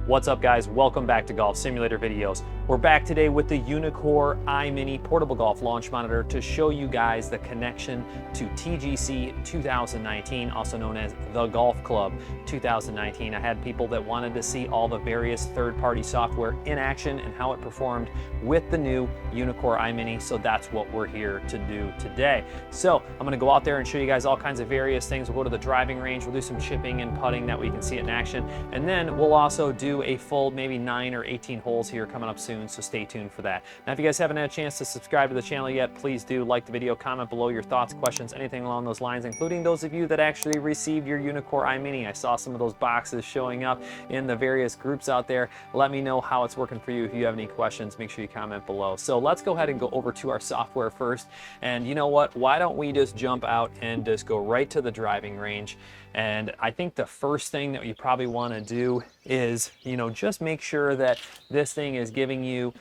What's up, guys? Welcome back to Golf Simulator videos. We're back today with the UNEEKOR Eye Mini portable golf launch monitor to show you guys the connection to TGC 2019, also known as the Golf Club 2019. I had people that wanted to see all the various third-party software in action and how it performed with the new UNEEKOR Eye Mini, so that's what we're here to do today. So I'm going to go out there and show you guys all kinds of various things. We'll go to the driving range, we'll do some chipping and putting that we can see it in action, and then we'll also do a full maybe 9 or 18 holes here coming up soon, so stay tuned for that. Now, if you guys haven't had a chance to subscribe to the channel yet, please do like the video, comment below your thoughts, questions, anything along those lines, including those of you that actually received your UNEEKOR Eye Mini. I saw some of those boxes showing up in the various groups out there. Let me know how it's working for you. If you have any questions, make sure you comment below. So let's go ahead and go over to our software first. And you know what? Why don't we just jump out and just go right to the driving range? And I think the first thing that you probably want to do is, just make sure that this thing is giving you,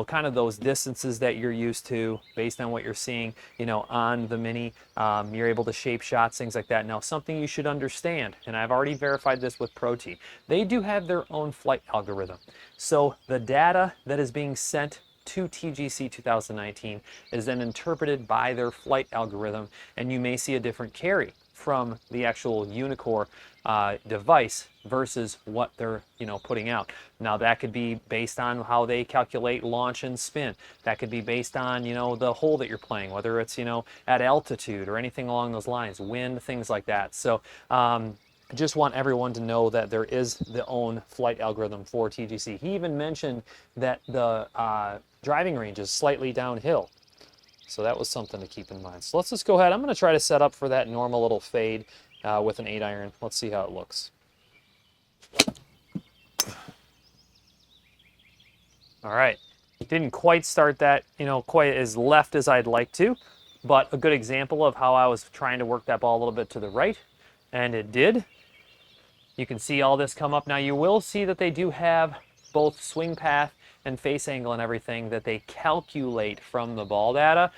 kind of those distances that you're used to based on what you're seeing, on the Mini. You're able to shape shots, things like that. Now, something you should understand, and I've already verified this with ProT, they do have their own flight algorithm. So the data that is being sent to TGC 2019 is then interpreted by their flight algorithm, and you may see a different carry from the actual UNEEKOR device versus what they're putting out. Now, that could be based on how they calculate launch and spin. That could be based on the hole that you're playing, whether it's at altitude or anything along those lines, wind, things like that. So I just want everyone to know that there is the own flight algorithm for TGC. He even mentioned that the driving range is slightly downhill. So that was something to keep in mind. So let's just go ahead. I'm going to try to set up for that normal little fade with an 8-iron. Let's see how it looks. All right. Didn't quite start that, quite as left as I'd like to, but a good example of how I was trying to work that ball a little bit to the right, and it did. You can see all this come up. Now, you will see that they do have both swing path and face angle and everything that they calculate from the ball data.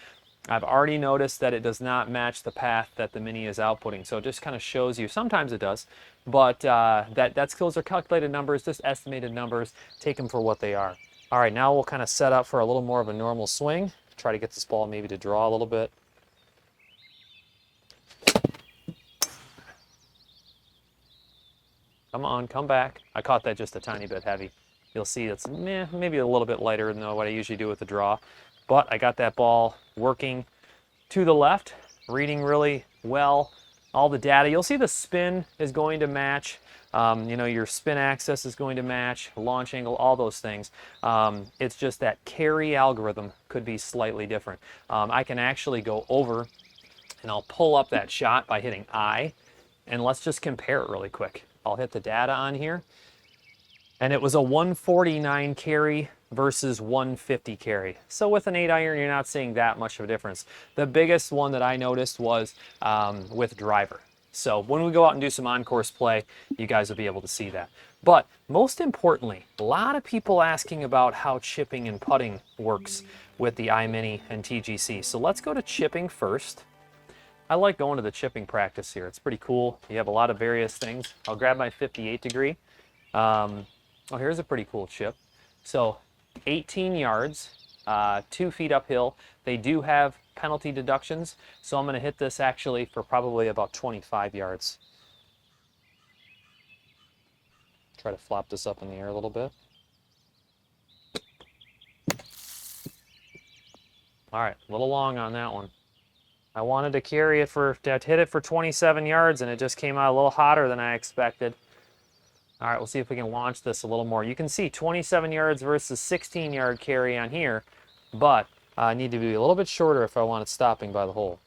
I've already noticed that it does not match the path that the Mini is outputting. So it just kind of shows you, sometimes it does, but those are calculated numbers, just estimated numbers. Take them for what they are. All right, now we'll kind of set up for a little more of a normal swing. Try to get this ball maybe to draw a little bit. Come on, come back. I caught that just a tiny bit heavy. You'll see it's maybe a little bit lighter than what I usually do with the draw. But I got that ball working to the left, reading really all the data. You'll see the spin is going to match. Your spin axis is going to match, launch angle, all those things. It's just that carry algorithm could be slightly different. I can actually go over and I'll pull up that shot by hitting I, and let's just compare it really quick. I'll hit the data on here. And it was a 149 carry versus 150 carry. So with an 8-iron, you're not seeing that much of a difference. The biggest one that I noticed was with driver. So when we go out and do some on-course play, you guys will be able to see that. But most importantly, a lot of people asking about how chipping and putting works with the Eye Mini and TGC. So let's go to chipping first. I like going to the chipping practice here. It's pretty cool. You have a lot of various things. I'll grab my 58 degree. Oh, here's a pretty cool chip. So 18 yards, 2 feet uphill. They do have penalty deductions, so I'm going to hit this actually for probably about 25 yards. Try to flop this up in the air a little bit. All right, a little long on that one. I wanted to carry it to hit it for 27 yards, and it just came out a little hotter than I expected. All right, we'll see if we can launch this a little more. You can see 27 yards versus 16-yard carry on here, but I need to be a little bit shorter if I want it stopping by the hole.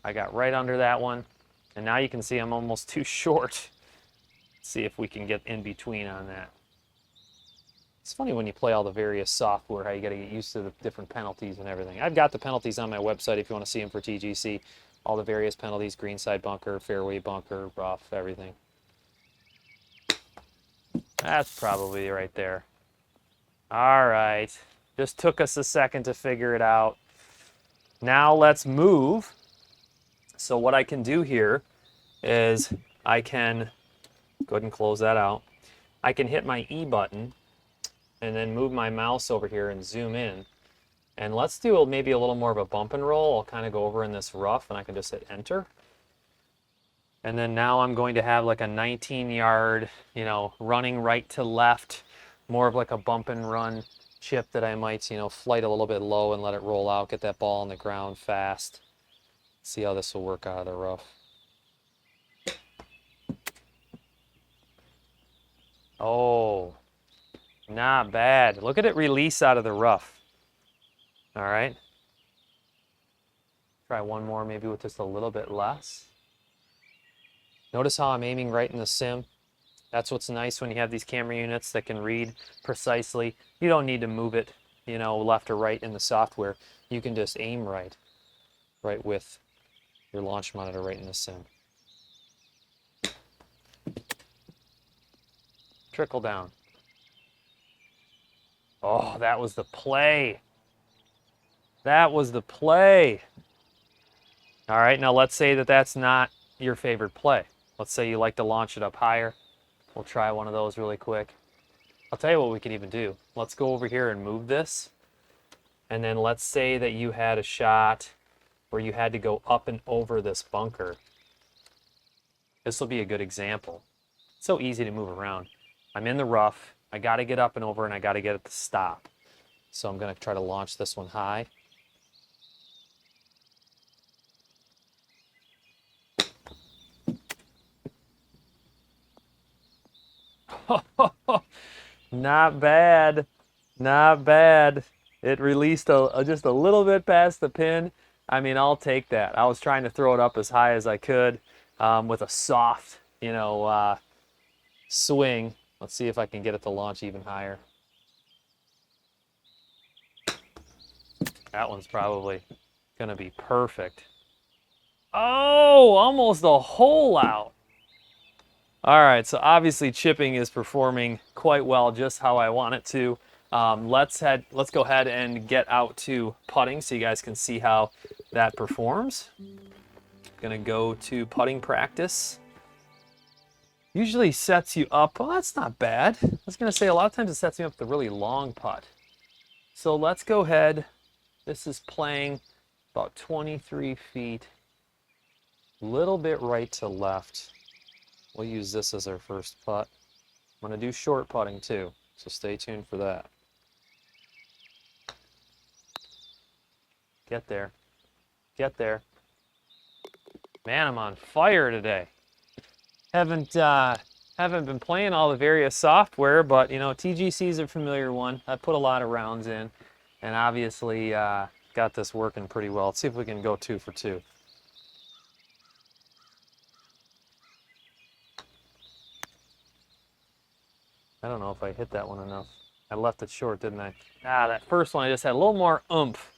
I got right under that one, and now you can see I'm almost too short. Let's see if we can get in between on that. It's funny when you play all the various software, how you got to get used to the different penalties and everything. I've got the penalties on my website if you want to see them for TGC. All the various penalties, greenside bunker, fairway bunker, rough, everything. That's probably right there. All right. Just took us a second to figure it out. Now let's move. So what I can do here is I can go ahead and close that out. I can hit my E button and then move my mouse over here and zoom in. And let's do maybe a little more of a bump and roll. I'll kind of go over in this rough and I can just hit enter. And then now I'm going to have like a 19-yard, you know, running right to left, more of like a bump and run chip that I might, you know, flight a little bit low and let it roll out, get that ball on the ground fast. See how this will work out of the rough. Oh, not bad. Look at it release out of the rough. All right. Try one more, maybe with just a little bit less. Notice how I'm aiming right in the sim. That's what's nice when you have these camera units that can read precisely. You don't need to move it, you know, left or right in the software. You can just aim right with your launch monitor right in the sim. Trickle down. Oh, that was the play. That was the play. All right, now let's say that that's not your favorite play. Let's say you like to launch it up higher. We'll try one of those really quick. I'll tell you what we can even do. Let's go over here and move this. And then let's say that you had a shot where you had to go up and over this bunker. This will be a good example. It's so easy to move around. I'm in the rough. I got to get up and over, and I got to get it to stop. So I'm going to try to launch this one high. Not bad. Not bad. It released just a little bit past the pin. I mean, I'll take that. I was trying to throw it up as high as I could with a soft, you know, swing. Let's see if I can get it to launch even higher. That one's probably going to be perfect. Oh, almost a hole out. All right, so obviously chipping is performing quite well, just how I want it to. Let's go ahead and get out to putting so you guys can see how that performs. Gonna go to putting practice. Usually sets you up, well, that's not bad. I was gonna say a lot of times it sets me up with a really long putt. So let's go ahead. This is playing about 23 feet, a little bit right to left. We'll use this as our first putt. I'm going to do short putting too, so stay tuned for that. Get there. Get there. Man, I'm on fire today. Haven't been playing all the various software, but you know, TGC is a familiar one. I put a lot of rounds in, and obviously got this working pretty well. Let's see if we can go 2 for 2. I don't know if I hit that one enough. I left it short, didn't I? Ah, that first one I just had a little more oomph.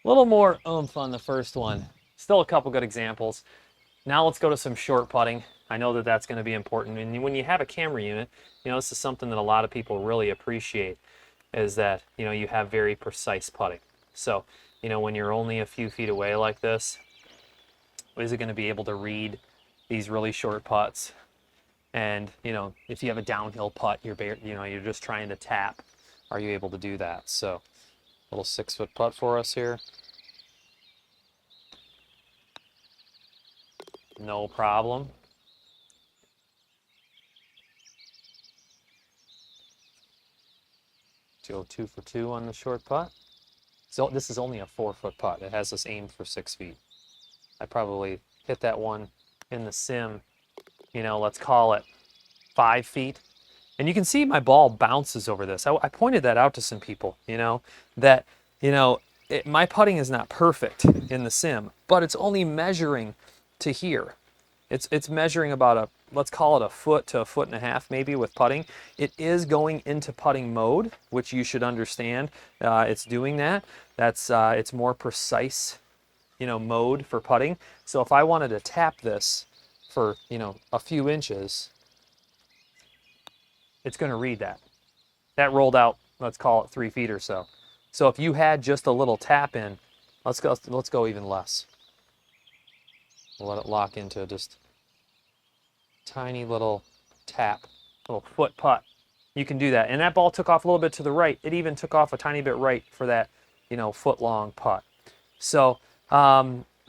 A little more oomph on the first one. Still a couple good examples. Now let's go to some short putting. I know that that's going to be important. And when you have a camera unit, you know, this is something that a lot of people really appreciate, is that, you know, you have very precise putting. So, you know, when you're only a few feet away like this, is it going to be able to read these really short putts? And, you know, if you have a downhill putt, you're just trying to tap. Are you able to do that? So, a little 6-foot putt for us here. No problem. Go 2 for 2 on the short putt. So this is only a 4-foot putt. It has us aimed for 6 feet. I probably hit that one in the sim, you know, let's call it 5 feet. And you can see my ball bounces over this. I pointed that out to some people, you know, that, you know, my putting is not perfect in the sim, but it's only measuring to here. It's measuring about let's call it 1 foot to 1.5 foot maybe with putting. It is going into putting mode, which you should understand. It's doing that. It's more precise, you know, mode for putting. So if I wanted to tap this for, you know, a few inches, it's going to read that. That rolled out, let's call it 3 feet or so. So if you had just a little tap in, let's go even less. We'll let it lock into just tiny little tap, little foot putt. You can do that. And that ball took off a little bit to the right. It even took off a tiny bit right for that, you know, foot-long putt. So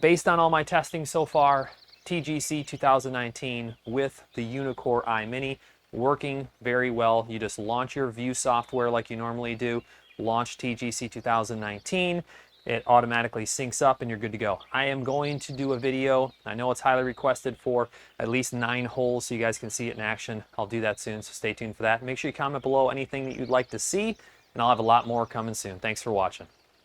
based on all my testing so far, TGC 2019 with the UNEEKOR Eye Mini working very well. You just launch your View software like you normally do, launch TGC 2019, it automatically syncs up and you're good to go. I am going to do a video. I know it's highly requested for at least 9 holes so you guys can see it in action. I'll do that soon, so stay tuned for that. Make sure you comment below anything that you'd like to see, and I'll have a lot more coming soon. Thanks for watching.